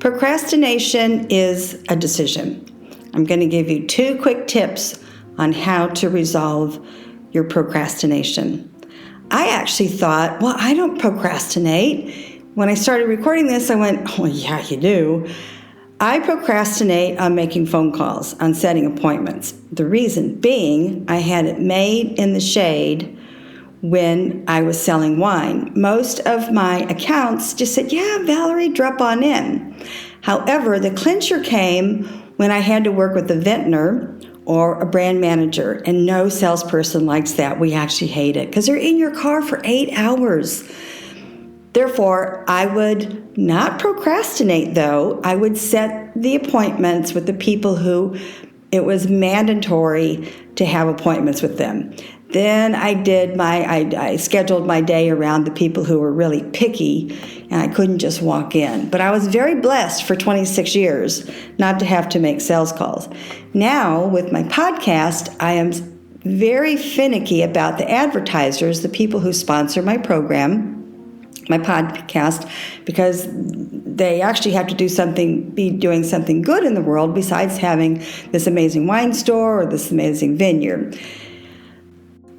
Procrastination is a decision. I'm going to give you 2 quick tips on how to resolve your procrastination. I actually thought, well, I don't procrastinate. When I started recording this, I went, oh, yeah, you do. I procrastinate on making phone calls, on setting appointments. The reason being, I had it made in the shade when I was selling wine. Most of my accounts just said, yeah, Valerie, drop on in. However, the clincher came when I had to work with a vintner or a brand manager, and no salesperson likes that. We actually hate it because they're in your car for 8 hours. Therefore, I would not procrastinate, though. I would set the appointments with the people who it was mandatory to have appointments with them. Then I scheduled my day around the people who were really picky, and I couldn't just walk in. But I was very blessed for 26 years not to have to make sales calls. Now, with my podcast, I am very finicky about the advertisers, the people who sponsor my program, my podcast, because they actually have to be doing something good in the world besides having this amazing wine store or this amazing vineyard.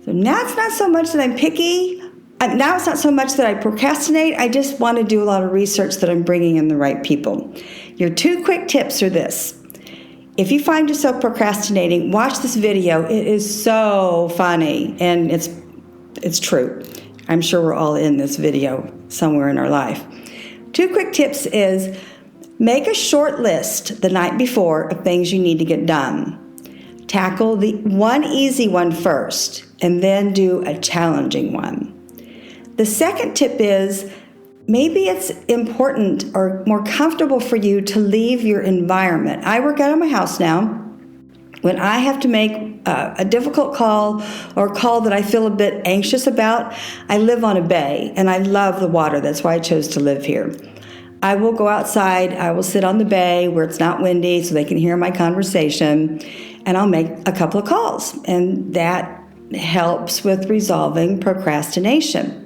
So now it's not so much that I'm picky. Now it's not so much that I procrastinate. I just want to do a lot of research that I'm bringing in the right people. Your 2 quick tips are this. If you find yourself procrastinating, watch this video. It is so funny, and it's true. I'm sure we're all in this video somewhere in our life. 2 quick tips is make a short list the night before of things you need to get done. Tackle the one easy one first, and then do a challenging one. The second tip is maybe it's important or more comfortable for you to leave your environment. I work out of my house now. When I have to make a difficult call or a call that I feel a bit anxious about, I live on a bay, and I love the water. That's why I chose to live here. I will go outside. I will sit on the bay where it's not windy so they can hear my conversation, and I'll make a couple of calls, and that helps with resolving procrastination.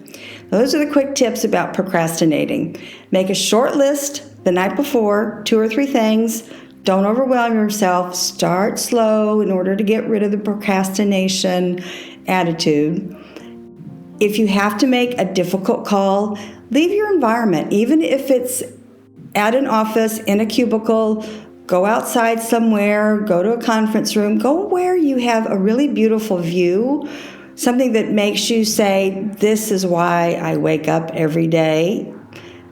Those are the quick tips about procrastinating. Make a short list the night before, 2 or 3 things. Don't overwhelm yourself. Start slow in order to get rid of the procrastination attitude. If you have to make a difficult call, leave your environment. Even if it's at an office, in a cubicle, go outside somewhere, go to a conference room, go where you have a really beautiful view, something that makes you say, this is why I wake up every day.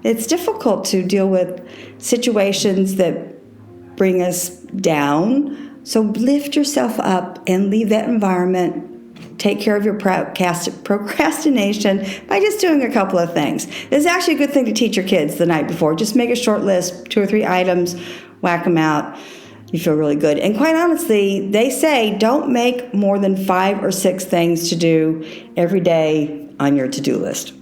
It's difficult to deal with situations that bring us down. So lift yourself up and leave that environment. Take care of your procrastination by just doing a couple of things. It's actually a good thing to teach your kids the night before. Just make a short list, 2 or 3 items, whack them out. You feel really good. And quite honestly, they say don't make more than 5 or 6 things to do every day on your to-do list.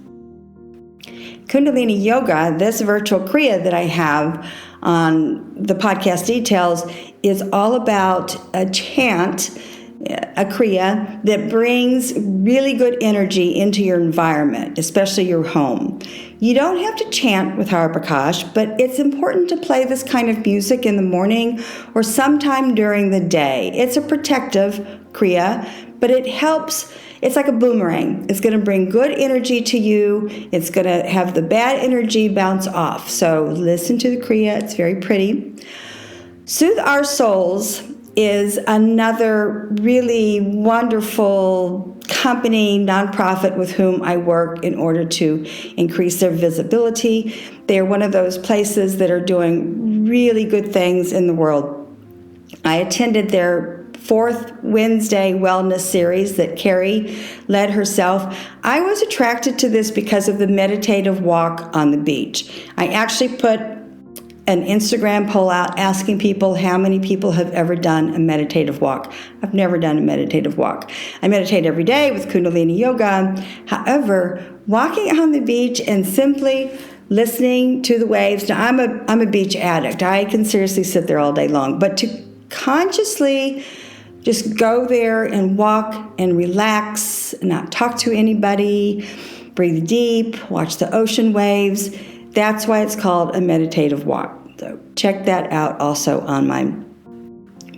Kundalini Yoga, this virtual kriya that I have on the podcast details, is all about a chant, a kriya that brings really good energy into your environment, especially your home. You don't have to chant with Hare Prakash, but it's important to play this kind of music in the morning or sometime during the day. It's a protective kriya, but it helps. It's like a boomerang. It's going to bring good energy to you. It's going to have the bad energy bounce off. So listen to the kriya. It's very pretty. Soothe Our Souls is another really wonderful company, nonprofit with whom I work in order to increase their visibility. They are one of those places that are doing really good things in the world. I attended their 4th Wednesday wellness series that Carrie led herself. I was attracted to this because of the meditative walk on the beach. I actually put an Instagram poll out asking people how many people have ever done a meditative walk. I've never done a meditative walk. I meditate every day with Kundalini Yoga. However, walking on the beach and simply listening to the waves. Now, I'm a beach addict. I can seriously sit there all day long. But to consciously just go there and walk and relax, and not talk to anybody, breathe deep, watch the ocean waves. That's why it's called a meditative walk. So check that out also on my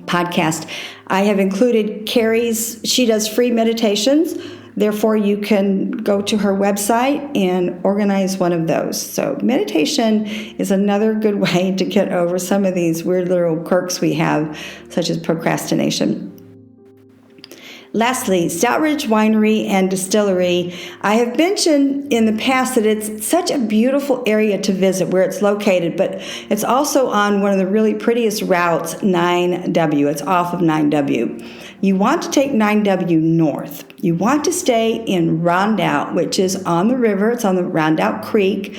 podcast. I have included Carrie's, she does free meditations. Therefore, you can go to her website and organize one of those. So meditation is another good way to get over some of these weird little quirks we have, such as procrastination. Lastly, Stoutridge Winery and Distillery. I have mentioned in the past that it's such a beautiful area to visit where it's located, but it's also on one of the really prettiest routes, 9W. It's off of 9W. You want to take 9W north. You want to stay in Rondout, which is on the river. It's on the Rondout Creek.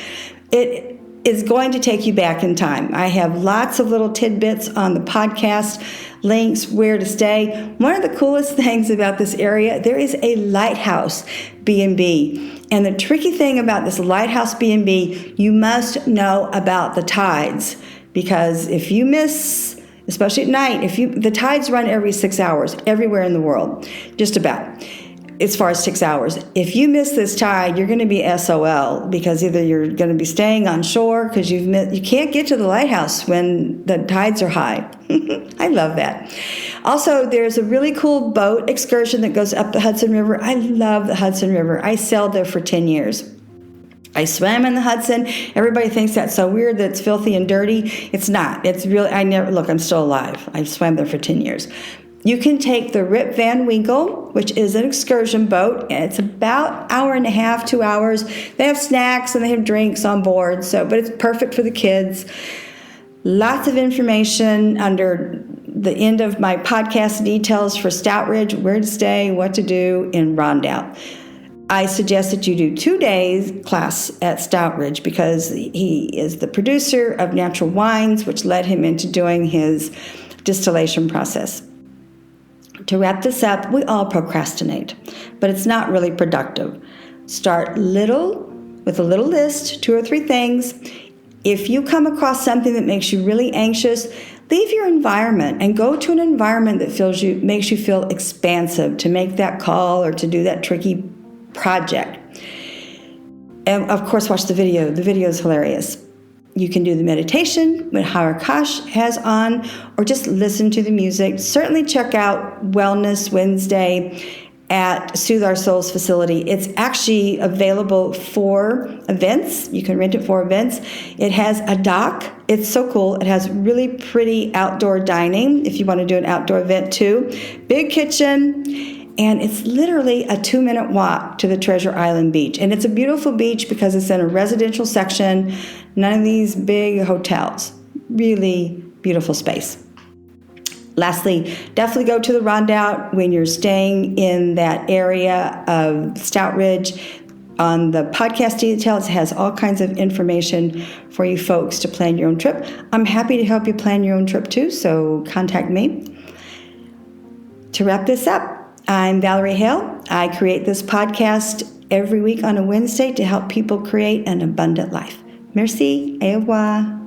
It is going to take you back in time. I have lots of little tidbits on the podcast, links, where to stay. One of the coolest things about this area, there is a lighthouse B&B. And the tricky thing about this lighthouse B&B, you must know about the tides. Because if you miss, especially at night, the tides run every 6 hours everywhere in the world, just about. As far as 6 hours. If you miss this tide, you're going to be SOL, because either you're going to be staying on shore because you can't get to the lighthouse when the tides are high. I love that. Also, there's a really cool boat excursion that goes up the Hudson River. I love the Hudson River. I sailed there for 10 years. I swam in the Hudson. Everybody thinks that's so weird, that it's filthy and dirty. It's not. It's really, I'm still alive. I swam there for 10 years. You can take the Rip Van Winkle, which is an excursion boat, and it's about an hour and a half, 2 hours. They have snacks and they have drinks on board, but it's perfect for the kids. Lots of information under the end of my podcast details for Stoutridge, where to stay, what to do in Rondout. I suggest that you do 2 days class at Stoutridge because he is the producer of natural wines, which led him into doing his distillation process. To wrap this up, we all procrastinate, but it's not really productive. Start little, with a little list, 2 or 3 things. If you come across something that makes you really anxious, leave your environment and go to an environment that makes you feel expansive to make that call or to do that tricky project. And of course, watch the video. The video is hilarious. You can do the meditation with Harakash has on, or just listen to the music. Certainly check out Wellness Wednesday at Soothe Our Souls facility. It's actually available for events. You can rent it for events. It has a dock. It's so cool. It has really pretty outdoor dining if you want to do an outdoor event too. Big kitchen. And it's literally a 2-minute walk to the Treasure Island Beach. And it's a beautiful beach because it's in a residential section, none of these big hotels. Really beautiful space. Lastly, definitely go to the Rondout when you're staying in that area of Stoutridge. On the podcast details, it has all kinds of information for you folks to plan your own trip. I'm happy to help you plan your own trip too, so contact me. To wrap this up, I'm Valerie Hale. I create this podcast every week on a Wednesday to help people create an abundant life. Merci, au revoir.